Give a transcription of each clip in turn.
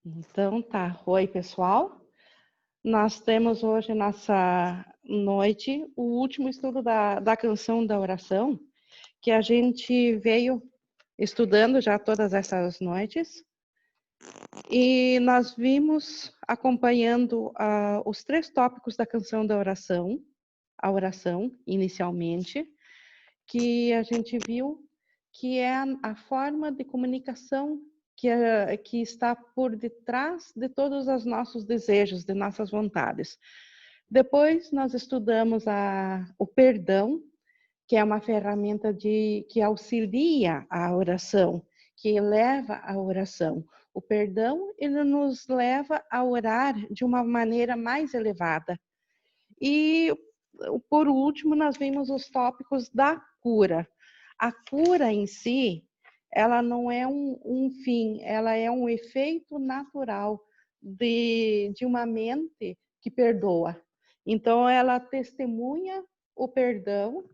Então tá, oi pessoal, nós temos hoje nessa noite o último estudo da canção da oração, que a gente veio estudando já todas essas noites, e nós vimos acompanhando os 3 tópicos da canção da oração, a oração inicialmente, que a gente viu que é a forma de comunicação que está por detrás de todos os nossos desejos, de nossas vontades. Depois nós estudamos o perdão, que é uma ferramenta que auxilia a oração, que eleva a oração. O perdão, ele nos leva a orar de uma maneira mais elevada. E, por último, nós vimos os tópicos da cura. A cura em si, ela não é um fim, ela é um efeito natural de uma mente que perdoa. Então, ela testemunha o perdão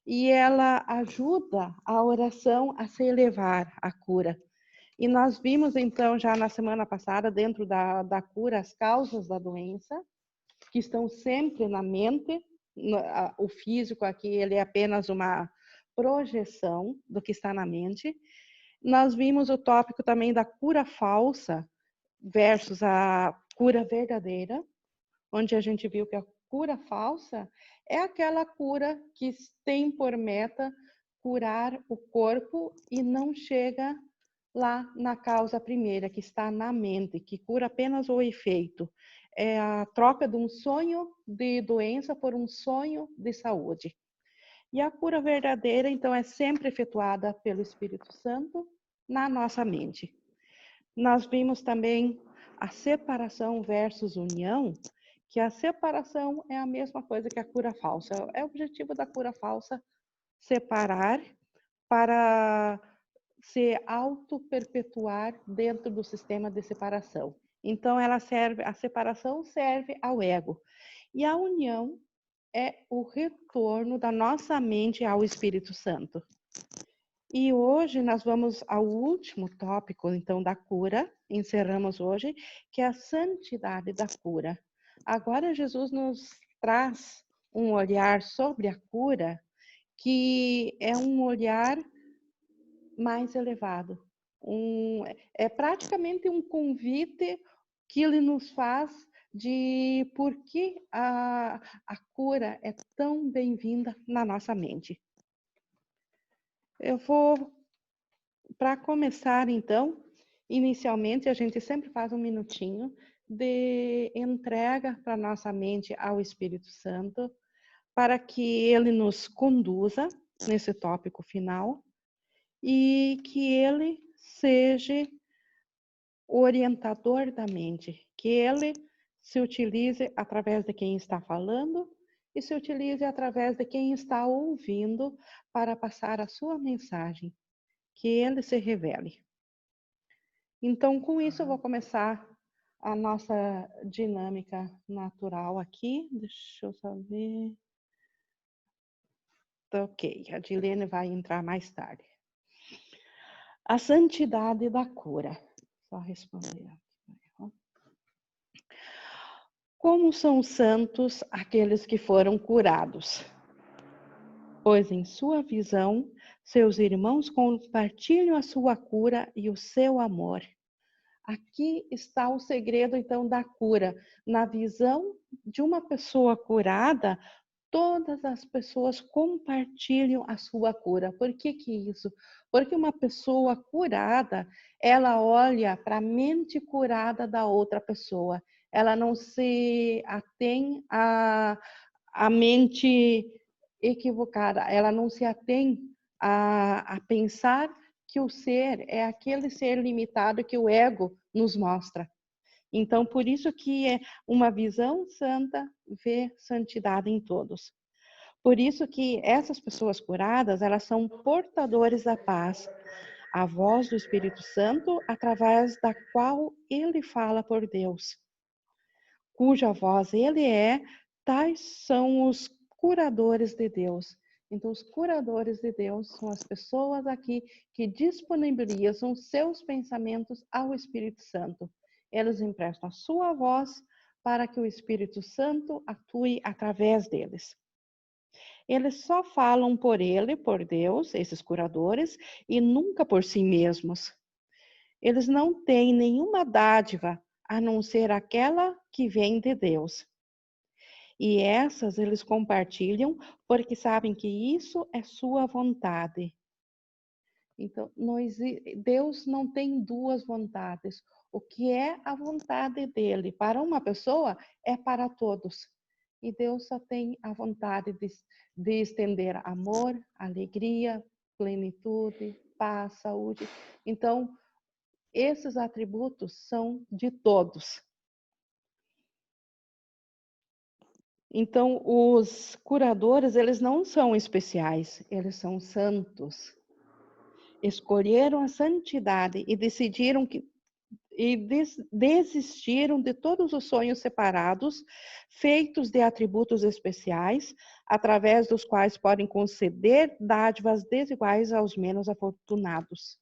e ela ajuda a oração a se elevar à cura. E nós vimos, então, já na semana passada, dentro da cura, as causas da doença, que estão sempre na mente. O físico aqui, ele é apenas uma projeção do que está na mente. Nós vimos o tópico também da cura falsa versus a cura verdadeira, onde a gente viu que a cura falsa é aquela cura que tem por meta curar o corpo e não chega lá na causa primeira, que está na mente, que cura apenas o efeito. É a troca de um sonho de doença por um sonho de saúde. E a cura verdadeira, então, é sempre efetuada pelo Espírito Santo na nossa mente. Nós vimos também a separação versus união, que a separação é a mesma coisa que a cura falsa. É o objetivo da cura falsa separar para se auto-perpetuar dentro do sistema de separação. Então, a separação serve ao ego. E a união é o retorno da nossa mente ao Espírito Santo. E hoje nós vamos ao último tópico, então, da cura, encerramos hoje, que é a santidade da cura. Agora Jesus nos traz um olhar sobre a cura, que é um olhar mais elevado. É praticamente um convite que ele nos faz de por que a cura é tão bem-vinda na nossa mente. Eu vou, para começar então, inicialmente a gente sempre faz um minutinho de entrega para nossa mente ao Espírito Santo, para que ele nos conduza nesse tópico final e que ele seja o orientador da mente, que ele se utilize através de quem está falando e se utilize através de quem está ouvindo para passar a sua mensagem, que ele se revele. Então, com isso, eu vou começar a nossa dinâmica natural aqui. Deixa eu só ver. Ok, a Dilene vai entrar mais tarde. A santidade da cura. Só responder. Como são santos aqueles que foram curados? Pois em sua visão, seus irmãos compartilham a sua cura e o seu amor. Aqui está o segredo, então, da cura. Na visão de uma pessoa curada, todas as pessoas compartilham a sua cura. Por que isso? Porque uma pessoa curada, ela olha para a mente curada da outra pessoa. Ela não se atém à mente equivocada. Ela não se atém a pensar que o ser é aquele ser limitado que o ego nos mostra. Então, por isso que é uma visão santa vê santidade em todos. Por isso que essas pessoas curadas, elas são portadores da paz, a voz do Espírito Santo, através da qual ele fala por Deus, cuja voz ele é, tais são os curadores de Deus. Então, os curadores de Deus são as pessoas aqui que disponibilizam seus pensamentos ao Espírito Santo. eles emprestam a sua voz para que o Espírito Santo atue através deles. Eles só falam por ele, por Deus, esses curadores, e nunca por si mesmos. Eles não têm nenhuma dádiva a não ser aquela que vem de Deus. E essas eles compartilham porque sabem que isso é sua vontade. Então, Deus não tem duas vontades. O que é a vontade dele para uma pessoa é para todos. E Deus só tem a vontade de estender amor, alegria, plenitude, paz, saúde. Então, esses atributos são de todos. Então, os curadores, eles não são especiais, eles são santos. Escolheram a santidade e decidiram desistiram de todos os sonhos separados, feitos de atributos especiais, através dos quais podem conceder dádivas desiguais aos menos afortunados.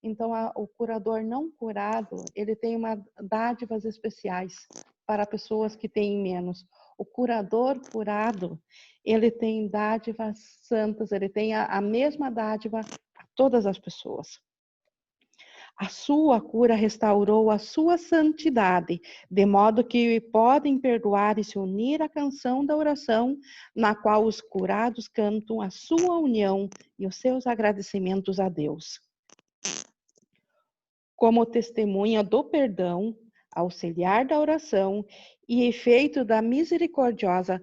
Então, o curador não curado, ele tem dádivas especiais para pessoas que têm menos. O curador curado, ele tem dádivas santas, ele tem a mesma dádiva a todas as pessoas. A sua cura restaurou a sua santidade, de modo que podem perdoar e se unir à canção da oração, na qual os curados cantam a sua união e os seus agradecimentos a Deus. Como testemunha do perdão, auxiliar da oração e efeito da misericórdia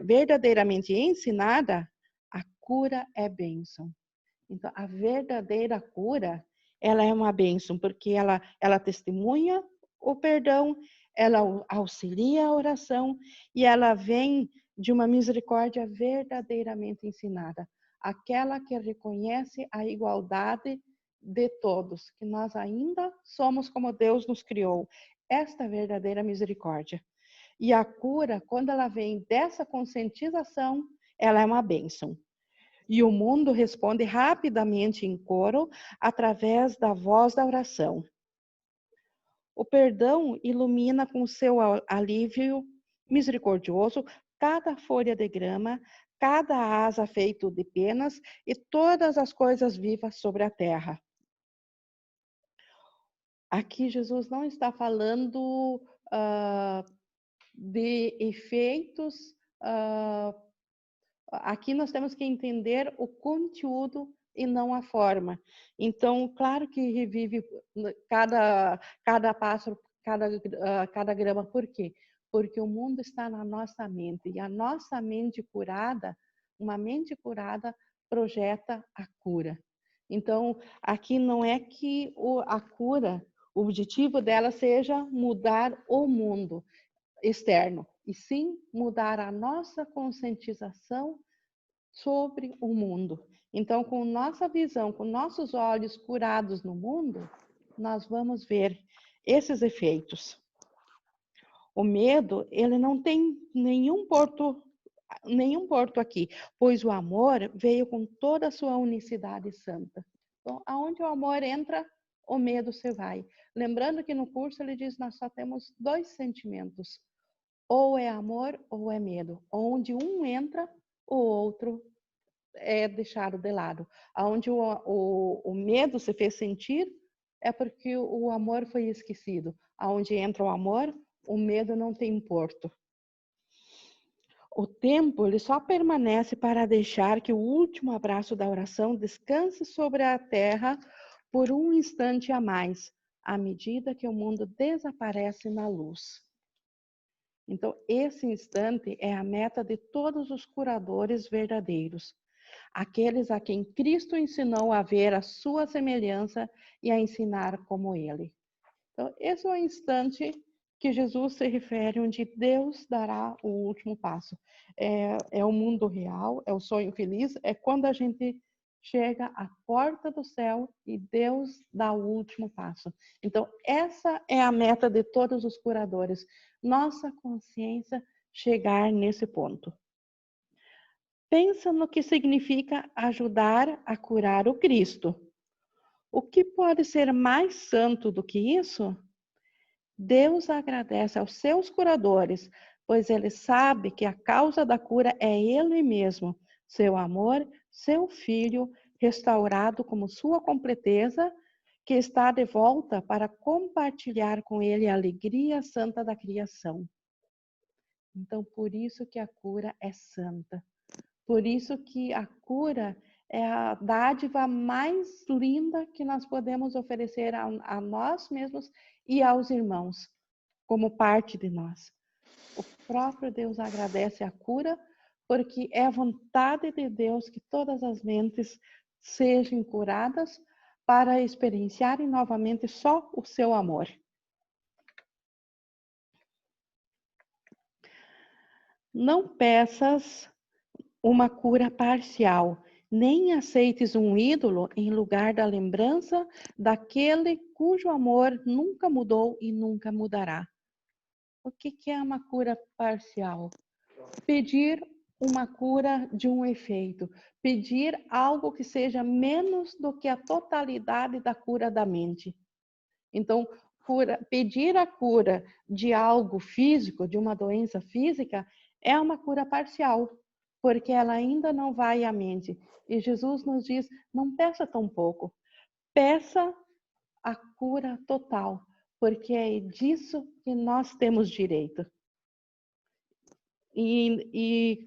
verdadeiramente ensinada, a cura é bênção. Então, a verdadeira cura, ela é uma bênção, porque ela testemunha o perdão, ela auxilia a oração e ela vem de uma misericórdia verdadeiramente ensinada. Aquela que reconhece a igualdade de todos, que nós ainda somos como Deus nos criou. Esta verdadeira misericórdia. E a cura, quando ela vem dessa conscientização, ela é uma bênção. E o mundo responde rapidamente em coro, através da voz da oração. O perdão ilumina com seu alívio misericordioso cada folha de grama, cada asa feito de penas e todas as coisas vivas sobre a terra. Aqui Jesus não está falando de efeitos. Aqui nós temos que entender o conteúdo e não a forma. Então, claro que revive cada pássaro, cada grama. Por quê? Porque o mundo está na nossa mente. E a nossa mente curada, uma mente curada, projeta a cura. Então, aqui não é que a cura, o objetivo dela seja mudar o mundo externo, e sim mudar a nossa conscientização sobre o mundo. Então, com nossa visão, com nossos olhos curados no mundo, nós vamos ver esses efeitos. O medo, ele não tem nenhum porto aqui, pois o amor veio com toda a sua unicidade santa. Então, aonde o amor entra, o medo se vai. Lembrando que no curso ele diz que nós só temos 2 sentimentos, ou é amor ou é medo. Onde um entra, o outro é deixado de lado. Onde o medo se fez sentir, é porque o amor foi esquecido. Onde entra o amor, o medo não tem porto. O tempo ele só permanece para deixar que o último abraço da oração descanse sobre a terra por um instante a mais, à medida que o mundo desaparece na luz. Então, esse instante é a meta de todos os curadores verdadeiros, aqueles a quem Cristo ensinou a ver a sua semelhança e a ensinar como ele. Então, esse é o instante que Jesus se refere, onde Deus dará o último passo. É o mundo real, é o sonho feliz, é quando a gente chega à porta do céu e Deus dá o último passo. Então, essa é a meta de todos os curadores. Nossa consciência chegar nesse ponto. Pensa no que significa ajudar a curar o Cristo. O que pode ser mais santo do que isso? Deus agradece aos seus curadores, pois ele sabe que a causa da cura é ele mesmo, seu amor, seu filho, restaurado como sua completeza, que está de volta para compartilhar com ele a alegria santa da criação. Então, por isso que a cura é santa. Por isso que a cura é a dádiva mais linda que nós podemos oferecer a nós mesmos e aos irmãos, como parte de nós. O próprio Deus agradece a cura, porque é a vontade de Deus que todas as mentes sejam curadas para experienciarem novamente só o seu amor. Não peças uma cura parcial, nem aceites um ídolo em lugar da lembrança daquele cujo amor nunca mudou e nunca mudará. O que é uma cura parcial? Pedir uma cura de um efeito, pedir algo que seja menos do que a totalidade da cura da mente. Então, pedir a cura de algo físico, de uma doença física, é uma cura parcial, porque ela ainda não vai à mente. E Jesus nos diz, não peça tão pouco, peça a cura total, porque é disso que nós temos direito.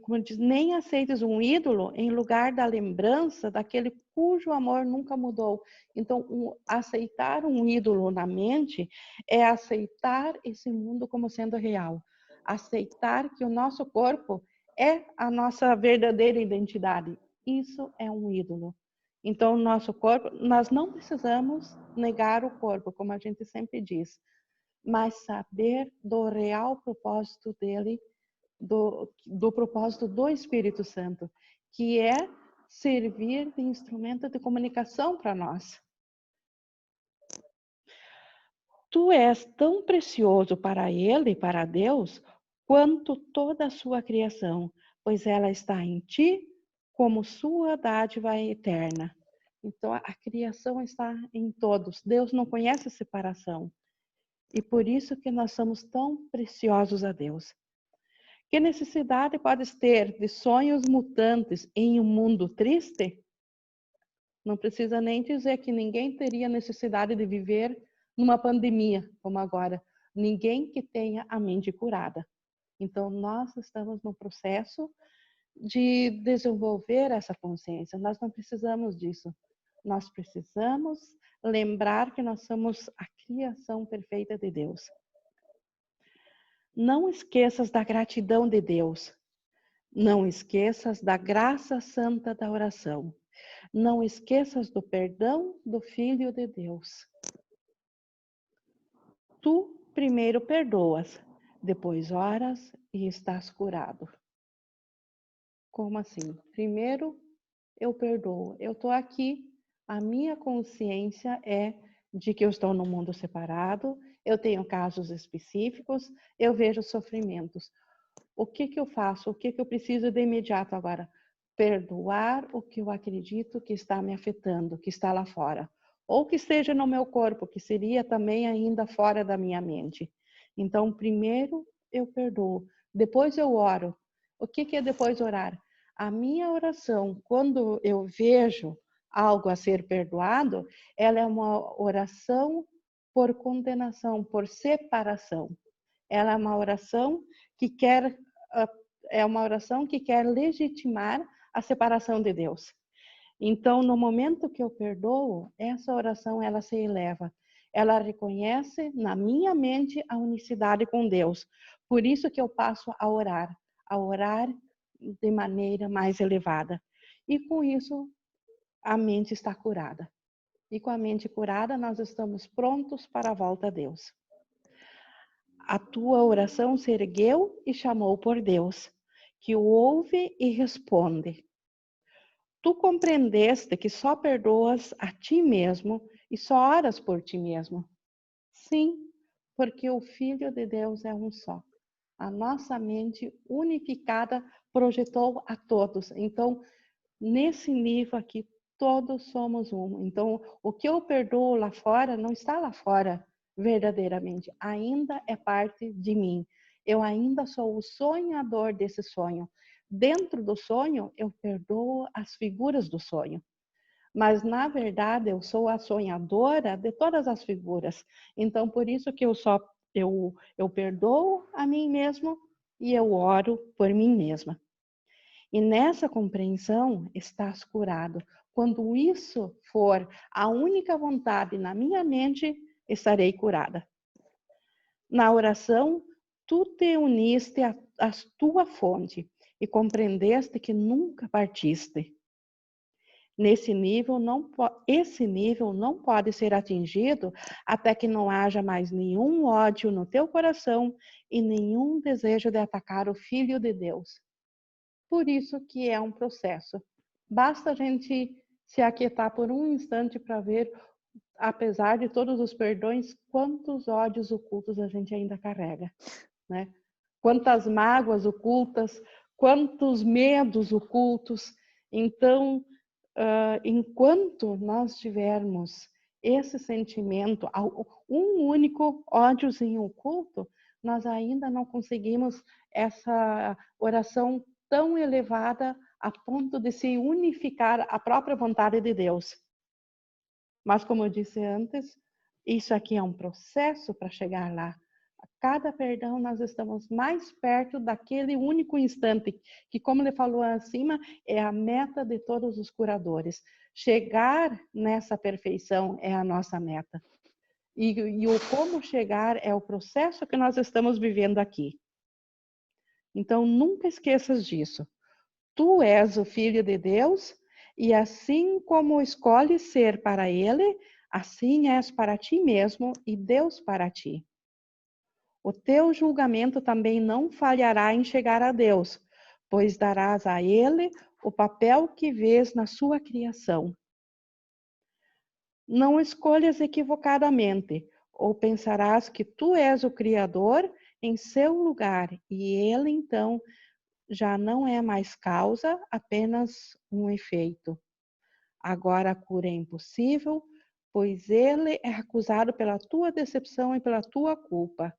Como diz, nem aceites um ídolo em lugar da lembrança daquele cujo amor nunca mudou. Então, aceitar um ídolo na mente é aceitar esse mundo como sendo real. Aceitar que o nosso corpo é a nossa verdadeira identidade. Isso é um ídolo. Então, o nosso corpo, nós não precisamos negar o corpo, como a gente sempre diz, mas saber do real propósito dele, do propósito do Espírito Santo, que é servir de instrumento de comunicação para nós. Tu és tão precioso para Ele, para Deus, quanto toda a sua criação, pois ela está em ti como sua dádiva eterna. Então, a criação está em todos. Deus não conhece separação. E por isso que nós somos tão preciosos a Deus. Que necessidade podes ter de sonhos mutantes em um mundo triste? Não precisa nem dizer que ninguém teria necessidade de viver numa pandemia como agora. Ninguém que tenha a mente curada. Então, nós estamos no processo de desenvolver essa consciência. Nós não precisamos disso. Nós precisamos lembrar que nós somos a criação perfeita de Deus. Não esqueças da gratidão de Deus. Não esqueças da graça santa da oração. Não esqueças do perdão do Filho de Deus. Tu primeiro perdoas, depois oras e estás curado. Como assim? Primeiro eu perdoo. Eu estou aqui, a minha consciência é de que eu estou num mundo separado, eu tenho casos específicos, eu vejo sofrimentos. O que eu faço? O que eu preciso de imediato agora? Perdoar o que eu acredito que está me afetando, que está lá fora. Ou que esteja no meu corpo, que seria também ainda fora da minha mente. Então, primeiro eu perdoo, depois eu oro. O que é depois orar? A minha oração, quando eu vejo algo a ser perdoado, ela é uma oração por condenação, por separação. Ela é uma oração que quer legitimar a separação de Deus. Então, no momento que eu perdoo, essa oração ela se eleva. Ela reconhece na minha mente a unicidade com Deus. Por isso que eu passo a orar de maneira mais elevada. E com isso, a mente está curada. E com a mente curada, nós estamos prontos para a volta a Deus. A tua oração se ergueu e chamou por Deus, que o ouve e responde. Tu compreendeste que só perdoas a ti mesmo e só oras por ti mesmo? Sim, porque o Filho de Deus é um só. A nossa mente unificada projetou a todos. Então, nesse nível aqui, todos somos um. Então, o que eu perdoo lá fora não está lá fora. verdadeiramente, ainda é parte de mim. Eu ainda sou o sonhador desse sonho. Dentro do sonho, eu perdoo as figuras do sonho. Mas, na verdade, eu sou a sonhadora de todas as figuras. Então, por isso que eu perdoo a mim mesmo e eu oro por mim mesma. E nessa compreensão estás curado. Quando isso for a única vontade na minha mente, estarei curada. Na oração, tu te uniste à tua fonte e compreendeste que nunca partiste. Esse nível não pode ser atingido até que não haja mais nenhum ódio no teu coração e nenhum desejo de atacar o Filho de Deus. Por isso que é um processo. Basta a gente se aquietar por um instante para ver, apesar de todos os perdões, quantos ódios ocultos a gente ainda carrega, né? Quantas mágoas ocultas, quantos medos ocultos. Então, enquanto nós tivermos esse sentimento, um único ódiozinho oculto, nós ainda não conseguimos essa oração tão elevada a ponto de se unificar à própria vontade de Deus. Mas, como eu disse antes, isso aqui é um processo para chegar lá. A cada perdão, nós estamos mais perto daquele único instante, que, como ele falou acima, é a meta de todos os curadores. Chegar nessa perfeição é a nossa meta. E o como chegar é o processo que nós estamos vivendo aqui. Então, nunca esqueças disso. Tu és o Filho de Deus, e assim como escolhes ser para Ele, assim és para ti mesmo e Deus para ti. O teu julgamento também não falhará em chegar a Deus, pois darás a Ele o papel que vês na sua criação. Não escolhas equivocadamente, ou pensarás que tu és o Criador em seu lugar, e Ele então já não é mais causa, apenas um efeito. Agora a cura é impossível, pois ele é acusado pela tua decepção e pela tua culpa.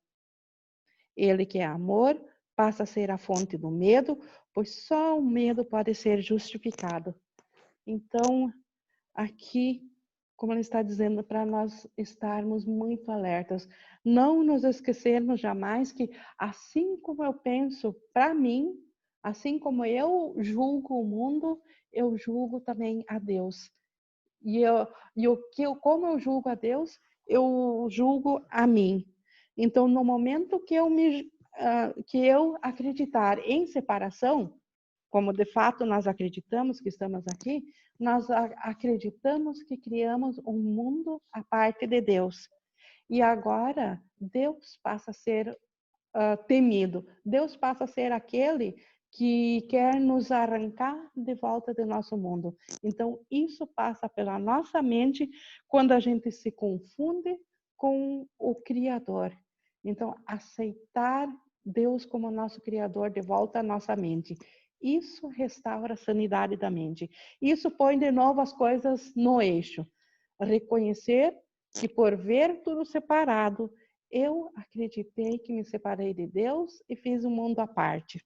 Ele que é amor passa a ser a fonte do medo, pois só o medo pode ser justificado. Então, aqui, como ele está dizendo, para nós estarmos muito alertas, não nos esquecermos jamais que, assim como eu penso para mim, assim como eu julgo o mundo, eu julgo também a Deus. Como eu julgo a Deus, eu julgo a mim. Então, no momento que eu acreditar em separação, como de fato nós acreditamos que estamos aqui, nós acreditamos que criamos um mundo à parte de Deus. E agora Deus passa a ser temido. Deus passa a ser aquele que quer nos arrancar de volta do nosso mundo. Então, isso passa pela nossa mente quando a gente se confunde com o Criador. Então, aceitar Deus como nosso Criador de volta à nossa mente. Isso restaura a sanidade da mente. Isso põe de novo as coisas no eixo. Reconhecer que por ver tudo separado, eu acreditei que me separei de Deus e fiz um mundo à parte.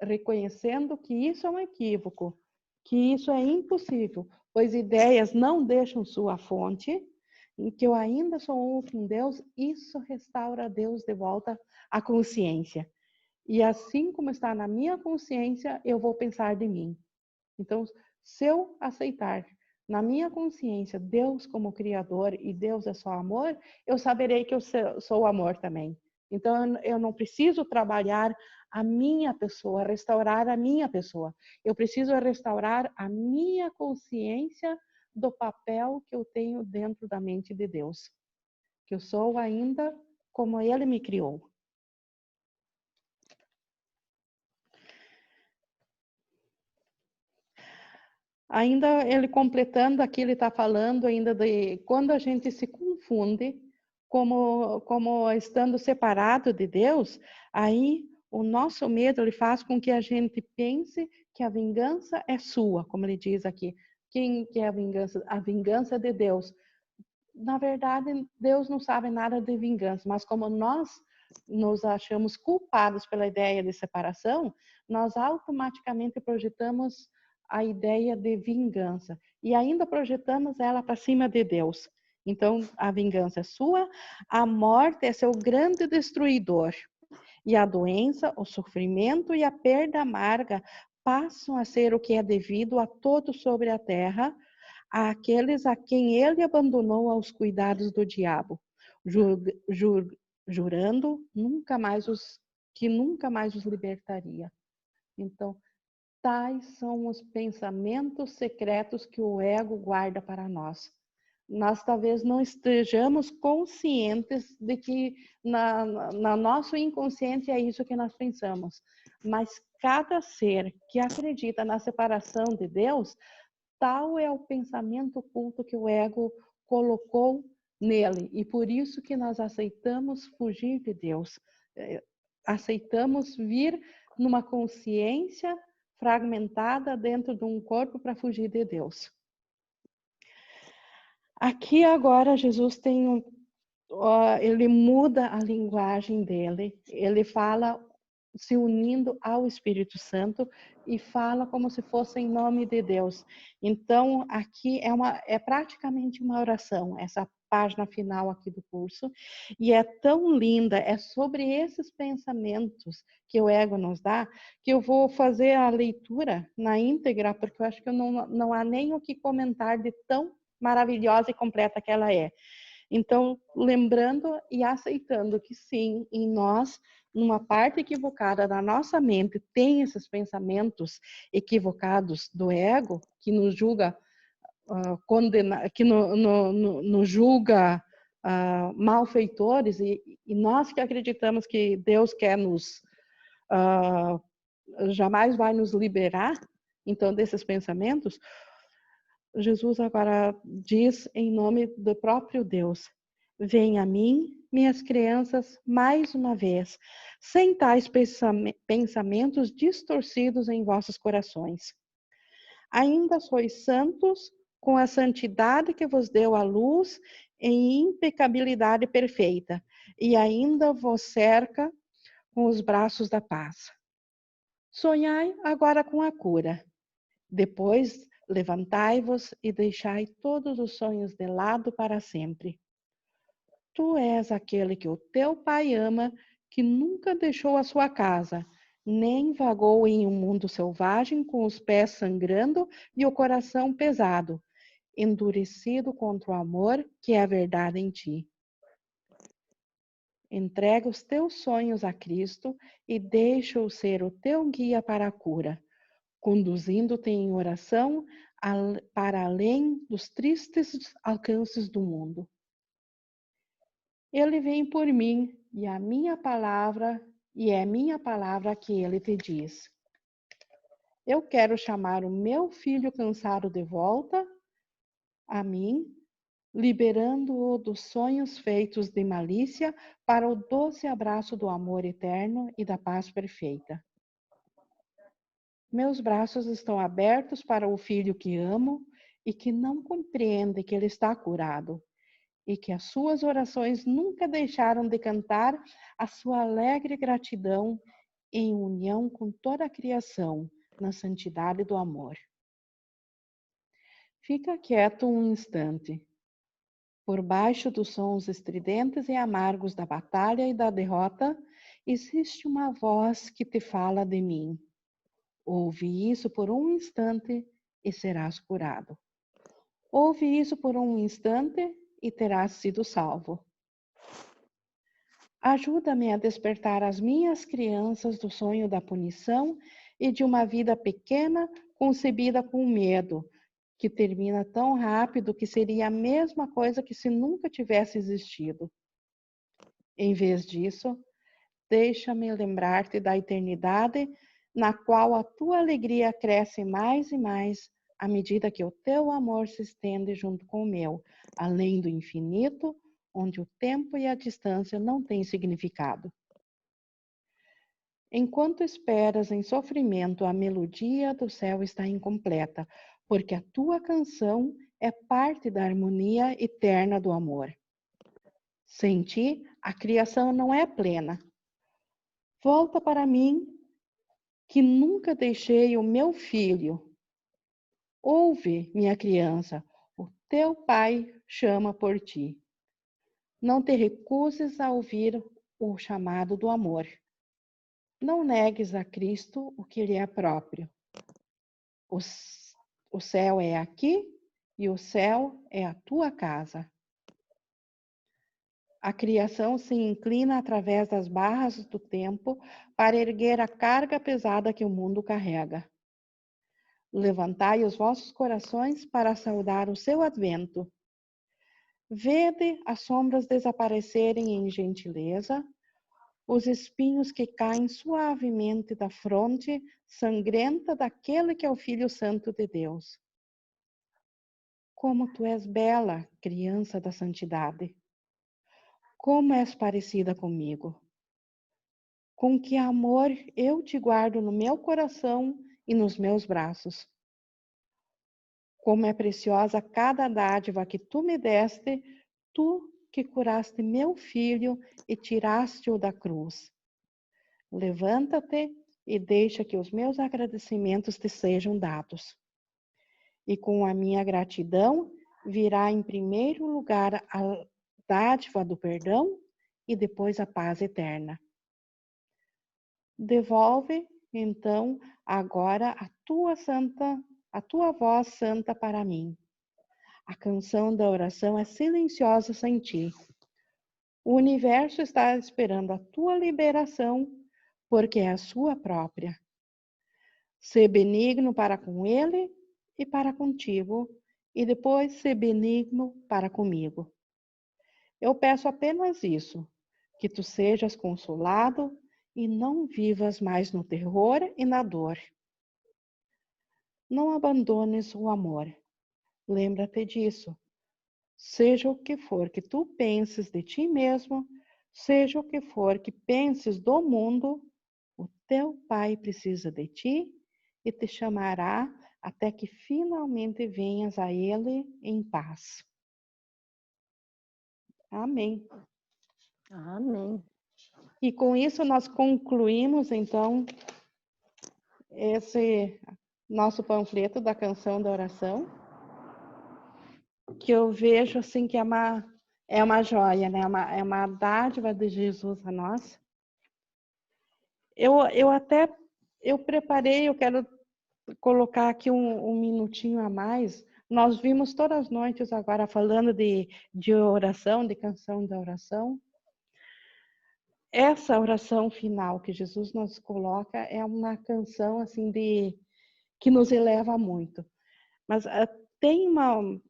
Reconhecendo que isso é um equívoco, que isso é impossível, pois ideias não deixam sua fonte, e que eu ainda sou um com Deus, isso restaura Deus de volta à consciência. E assim como está na minha consciência, eu vou pensar de mim. Então, se eu aceitar na minha consciência Deus como Criador e Deus é só amor, eu saberei que eu sou amor também. Então, eu não preciso trabalhar a minha pessoa, restaurar a minha pessoa. Eu preciso restaurar a minha consciência do papel que eu tenho dentro da mente de Deus. Que eu sou ainda como Ele me criou. Ainda ele completando aqui, ele está falando ainda de quando a gente se confunde como estando separado de Deus, aí o nosso medo ele faz com que a gente pense que a vingança é sua, como ele diz aqui. Quem quer a vingança? A vingança é de Deus. na verdade, Deus não sabe nada de vingança, mas como nós nos achamos culpados pela ideia de separação, nós automaticamente projetamos a ideia de vingança e ainda projetamos ela para cima de Deus. Então, a vingança é sua, a morte é seu grande destruidor. E a doença, o sofrimento e a perda amarga passam a ser o que é devido a todos sobre a terra, àqueles a quem ele abandonou aos cuidados do diabo, jurando que nunca mais os libertaria. Então, tais são os pensamentos secretos que o ego guarda para nós. Nós talvez não estejamos conscientes de que na nosso inconsciente é isso que nós pensamos. Mas cada ser que acredita na separação de Deus, tal é o pensamento oculto que o ego colocou nele. E por isso que nós aceitamos fugir de Deus. Aceitamos vir numa consciência fragmentada dentro de um corpo para fugir de Deus. Aqui agora Jesus tem ele muda a linguagem dele, ele fala se unindo ao Espírito Santo e fala como se fosse em nome de Deus. Então aqui é praticamente uma oração, essa página final aqui do curso, e é tão linda, é sobre esses pensamentos que o ego nos dá, que eu vou fazer a leitura na íntegra, porque eu acho que não há nem o que comentar de tão maravilhosa e completa que ela é. Então, lembrando e aceitando que sim, em nós, numa parte equivocada da nossa mente, tem esses pensamentos equivocados do ego, que nos julga, que nos julga malfeitores, e nós que acreditamos que Deus quer jamais vai nos liberar, então, desses pensamentos, Jesus agora diz em nome do próprio Deus: venha a mim, minhas crianças, mais uma vez, sem tais pensamentos distorcidos em vossos corações. Ainda sois santos com a santidade que vos deu a luz em impecabilidade perfeita, e ainda vos cerca com os braços da paz. Sonhai agora com a cura. Depois, levantai-vos e deixai todos os sonhos de lado para sempre. Tu és aquele que o teu pai ama, que nunca deixou a sua casa, nem vagou em um mundo selvagem com os pés sangrando e o coração pesado, endurecido contra o amor que é a verdade em ti. Entrega os teus sonhos a Cristo e deixa-o ser o teu guia para a cura, conduzindo-te em oração para além dos tristes alcances do mundo. Ele vem por mim e é minha palavra que ele te diz. Eu quero chamar o meu filho cansado de volta a mim, liberando-o dos sonhos feitos de malícia para o doce abraço do amor eterno e da paz perfeita. Meus braços estão abertos para o filho que amo e que não compreende que ele está curado, e que as suas orações nunca deixaram de cantar a sua alegre gratidão em união com toda a criação, na santidade do amor. Fica quieto um instante. Por baixo dos sons estridentes e amargos da batalha e da derrota, existe uma voz que te fala de mim. Ouve isso por um instante e serás curado. Ouve isso por um instante e terás sido salvo. Ajuda-me a despertar as minhas crianças do sonho da punição e de uma vida pequena concebida com medo, que termina tão rápido que seria a mesma coisa que se nunca tivesse existido. Em vez disso, deixa-me lembrar-te da eternidade, na qual a tua alegria cresce mais e mais à medida que o teu amor se estende junto com o meu, além do infinito, onde o tempo e a distância não têm significado. Enquanto esperas em sofrimento, a melodia do céu está incompleta, porque a tua canção é parte da harmonia eterna do amor. Sem ti, a criação não é plena. Volta para mim, que nunca deixei o meu filho. Ouve, minha criança, o teu pai chama por ti. Não te recuses a ouvir o chamado do amor. Não negues a Cristo o que lhe é próprio. O céu é aqui e o céu é a tua casa. A criação se inclina através das barras do tempo para erguer a carga pesada que o mundo carrega. Levantai os vossos corações para saudar o seu advento. Vede as sombras desaparecerem em gentileza, os espinhos que caem suavemente da fronte sangrenta daquele que é o Filho Santo de Deus. Como tu és bela, criança da santidade! Como és parecida comigo! Com que amor eu te guardo no meu coração e nos meus braços! Como é preciosa cada dádiva que tu me deste, tu que curaste meu filho e tiraste-o da cruz. Levanta-te e deixa que os meus agradecimentos te sejam dados. E com a minha gratidão virá em primeiro lugar a dádiva do perdão e depois a paz eterna. Devolve, então, agora a tua voz santa para mim. A canção da oração é silenciosa sem ti. O universo está esperando a tua liberação, porque é a sua própria. Ser benigno para com ele e para contigo, e depois ser benigno para comigo. Eu peço apenas isso, que tu sejas consolado e não vivas mais no terror e na dor. Não abandones o amor. Lembra-te disso. Seja o que for que tu penses de ti mesmo, seja o que for que penses do mundo, o teu Pai precisa de ti e te chamará até que finalmente venhas a Ele em paz. Amém. Amém. E com isso nós concluímos, então, esse nosso panfleto da canção da oração, que eu vejo assim que é uma joia, né? É uma dádiva de Jesus a nós. Eu preparei, eu quero colocar aqui um minutinho a mais. Nós vimos todas as noites agora falando de oração, de canção da oração. Essa oração final que Jesus nos coloca é uma canção assim que nos eleva muito. Mas tem uma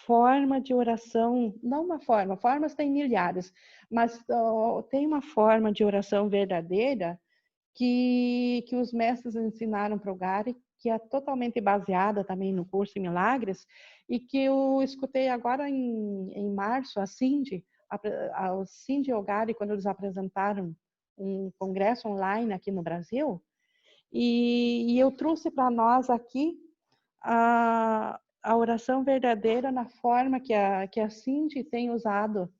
forma de oração, não uma forma, formas tem milhares, mas tem uma forma de oração verdadeira que os mestres ensinaram para o Gary, que é totalmente baseada também no curso em Milagres, e que eu escutei agora em março, a Cindy e o Gary, quando eles apresentaram um congresso online aqui no Brasil, e eu trouxe para nós aqui a oração verdadeira na forma que a Cindy tem usado,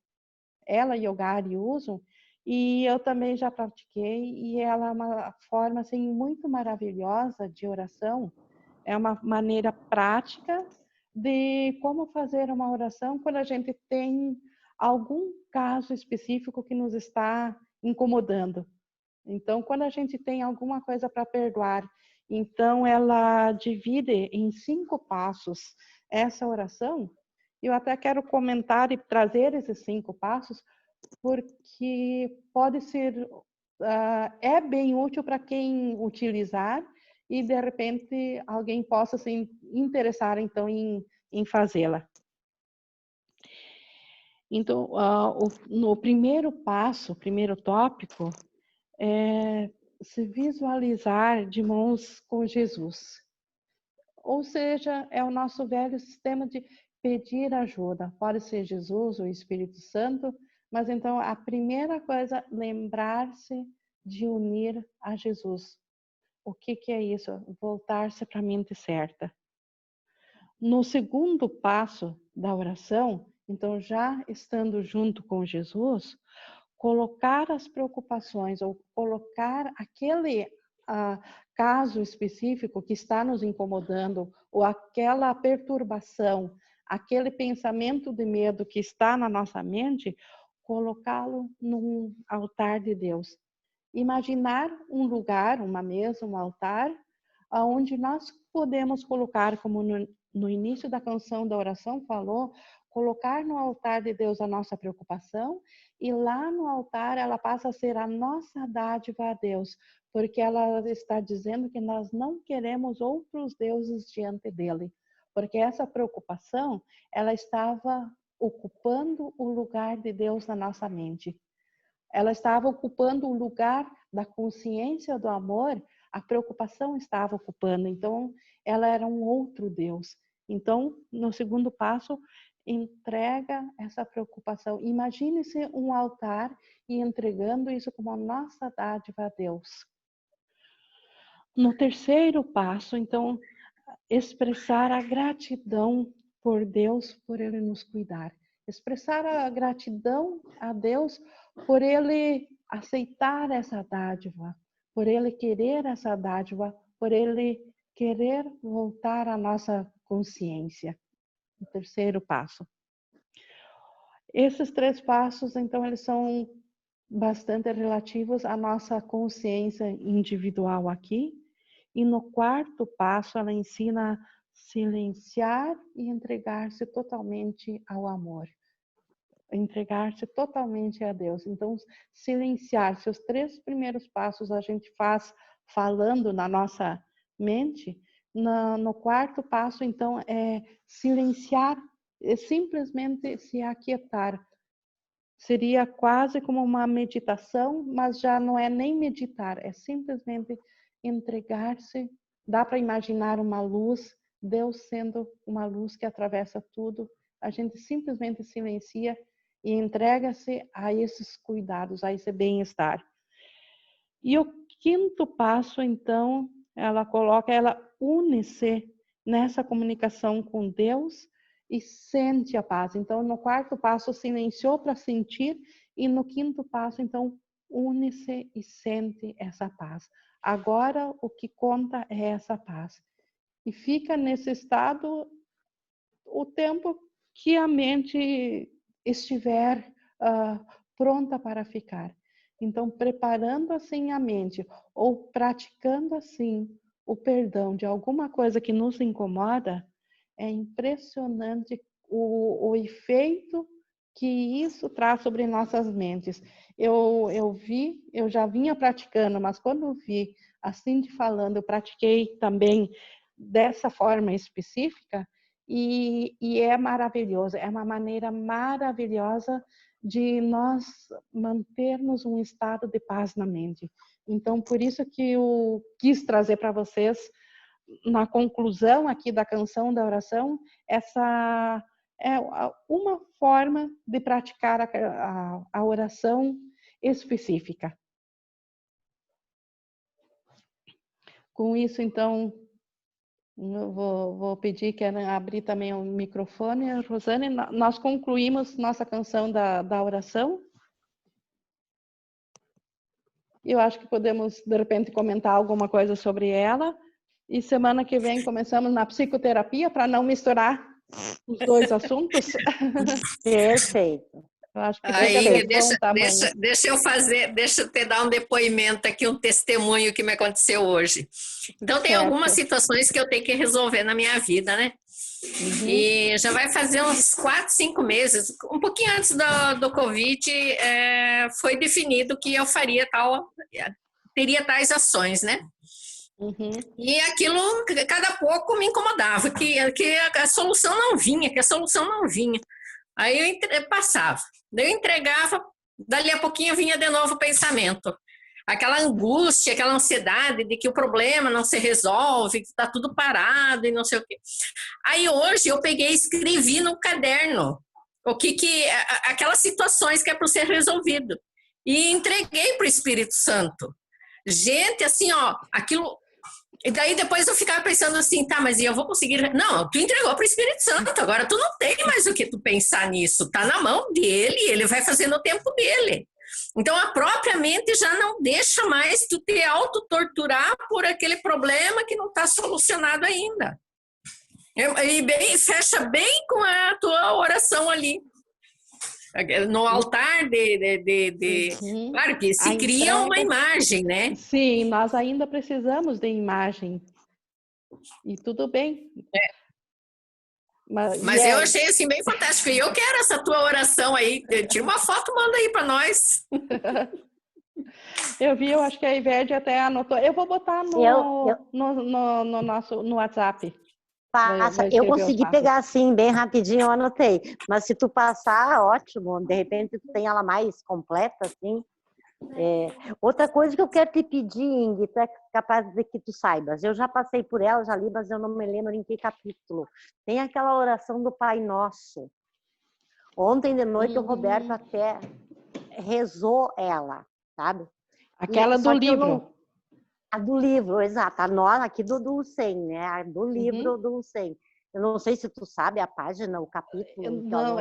ela e o Gary usam, e eu também já pratiquei, e ela é uma forma assim, muito maravilhosa de oração, é uma maneira prática de como fazer uma oração quando a gente tem algum caso específico que nos está incomodando. Então, quando a gente tem alguma coisa para perdoar, então ela divide em 5 passos essa oração. Eu até quero comentar e trazer esses 5 passos, porque pode ser, é bem útil para quem utilizar e de repente alguém possa se interessar então em fazê-la. Então, no primeiro passo, primeiro tópico, é se visualizar de mãos com Jesus. Ou seja, é o nosso velho sistema de pedir ajuda. Pode ser Jesus ou o Espírito Santo, mas então a primeira coisa, lembrar-se de unir a Jesus. O que é isso? Voltar-se para a mente certa. No segundo passo da oração, então já estando junto com Jesus, colocar as preocupações ou colocar aquele caso específico que está nos incomodando ou aquela perturbação, aquele pensamento de medo que está na nossa mente, colocá-lo num altar de Deus. Imaginar um lugar, uma mesa, um altar, onde nós podemos colocar, como no início da canção da oração falou, colocar no altar de Deus a nossa preocupação e lá no altar ela passa a ser a nossa dádiva a Deus, porque ela está dizendo que nós não queremos outros deuses diante dele, porque essa preocupação, ela estava ocupando o lugar de Deus na nossa mente. Ela estava ocupando o lugar da consciência do amor, a preocupação estava ocupando, então ela era um outro Deus. Então, no segundo passo, entrega essa preocupação. Imagine-se um altar e entregando isso como a nossa dádiva a Deus. No terceiro passo, então, expressar a gratidão por Deus, por Ele nos cuidar. Expressar a gratidão a Deus por Ele aceitar essa dádiva, por Ele querer essa dádiva, por Ele querer voltar à nossa consciência. O terceiro passo. Esses três passos, então, eles são bastante relativos à nossa consciência individual aqui. E no quarto passo, ela ensina a silenciar e entregar-se totalmente ao amor. Entregar-se totalmente a Deus. Então, silenciar-se. Os três primeiros passos a gente faz falando na nossa mente. No quarto passo, então, é silenciar, é simplesmente se aquietar. Seria quase como uma meditação, mas já não é nem meditar, é simplesmente entregar-se. Dá para imaginar uma luz, Deus sendo uma luz que atravessa tudo. A gente simplesmente silencia e entrega-se a esses cuidados, a esse bem-estar. E o quinto passo, então, ela une-se nessa comunicação com Deus e sente a paz. Então, no quarto passo, silenciou para sentir, e no quinto passo, então, une-se e sente essa paz. Agora, o que conta é essa paz. E fica nesse estado o tempo que a mente estiver pronta para ficar. Então, preparando assim a mente, ou praticando assim o perdão de alguma coisa que nos incomoda, é impressionante o efeito que isso traz sobre nossas mentes. Eu já vinha praticando, mas quando eu vi assim de falando, eu pratiquei também dessa forma específica, e é maravilhoso, é uma maneira maravilhosa de nós mantermos um estado de paz na mente. Então, por isso que eu quis trazer para vocês, na conclusão aqui da canção da oração, essa é uma forma de praticar a oração específica. Com isso, então, eu vou pedir que abrir também o microfone. Rosane, nós concluímos nossa canção da oração. Eu acho que podemos, de repente, comentar alguma coisa sobre ela. E semana que vem começamos na psicoterapia, para não misturar os dois assuntos. Perfeito. Eu acho que Aí, fica de bom tamanho. deixa eu te dar um depoimento aqui, um testemunho que me aconteceu hoje. Então, tem algumas situações que eu tenho que resolver na minha vida, né? Uhum. E já vai fazer uns 4, 5 meses, um pouquinho antes do Covid, foi definido que eu teria tais ações, né? Uhum. E aquilo, cada pouco me incomodava, que a solução não vinha, Aí eu passava, daí eu entregava, dali a pouquinho vinha de novo o pensamento. Aquela angústia, aquela ansiedade de que o problema não se resolve, que está tudo parado e não sei o quê. Aí hoje eu peguei e escrevi no caderno aquelas situações que é para ser resolvido. E entreguei para o Espírito Santo. Gente, assim, ó, aquilo E daí depois eu ficava pensando assim, tá, mas eu vou conseguir... Não, tu entregou para o Espírito Santo, agora tu não tem mais o que tu pensar nisso, tá na mão dele, ele vai fazer no tempo dele. Então a própria mente já não deixa mais tu te autotorturar por aquele problema que não está solucionado ainda. E bem, fecha bem com a tua oração ali. No altar Uhum. Claro que se A cria uma entrega. imagem, né? Sim, nós ainda precisamos de imagem. E tudo bem. Mas eu achei assim bem fantástico. E eu quero essa tua oração aí. Tira uma foto, manda aí para nós. Eu vi, eu acho que a Ivete até anotou. Eu vou botar no nosso no WhatsApp. Vou Eu escrever os consegui passos. pegar assim, bem rapidinho, eu anotei. Mas se tu passar, ótimo. De repente tu tem ela mais completa, assim. Outra coisa que eu quero te pedir, Ingrid, tu é capaz de que tu saibas. Eu já passei por ela, já li, mas eu não me lembro em que capítulo. Tem aquela oração do Pai Nosso. Ontem de noite o Roberto até rezou ela, sabe? Aquela do Só que eu livro. não... A do livro, exato. A nós aqui do 100, né? A do livro do 100. Eu não sei se tu sabe a página, o capítulo. Não,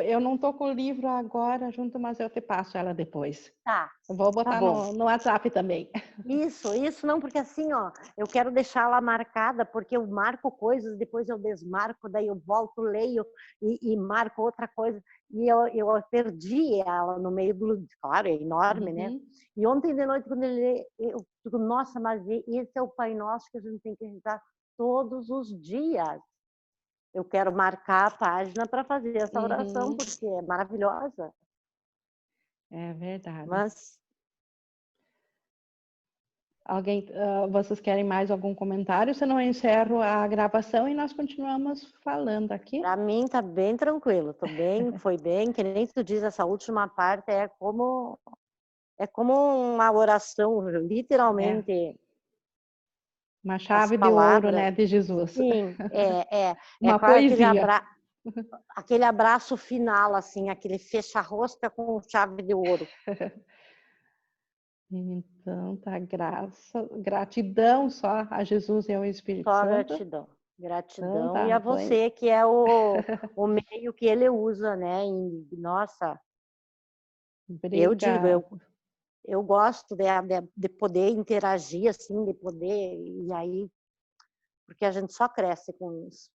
eu não tô com o livro agora junto, mas eu te passo ela depois. Tá, Eu vou tá botar bom. no WhatsApp também. Isso não, porque assim, ó, eu quero deixá-la marcada, porque eu marco coisas, depois eu desmarco, daí eu volto, leio e marco outra coisa. E eu perdi ela no meio do... Claro, é enorme, né? E ontem de noite, quando eu digo, nossa, mas esse é o Pai Nosso que a gente tem que rezar todos os dias. Eu quero marcar a página para fazer essa oração, porque é maravilhosa. É verdade. Mas... Vocês querem mais algum comentário? Senão eu encerro a gravação e nós continuamos falando aqui. Para mim tá bem tranquilo, foi bem, que nem tu diz, essa última parte é como uma oração, literalmente. Uma chave de ouro, né, de Jesus. Sim, é Uma quase poesia. aquele abraço final, assim, aquele fecha-rosca com chave de ouro. Então, tá, gratidão só a Jesus e ao Espírito Só Santo. gratidão. Então, Gratidão. tá, E a você, que é o meio que ele usa, né? Nossa, eu digo, eu gosto de poder interagir, assim, de poder, e aí, porque a gente só cresce com isso.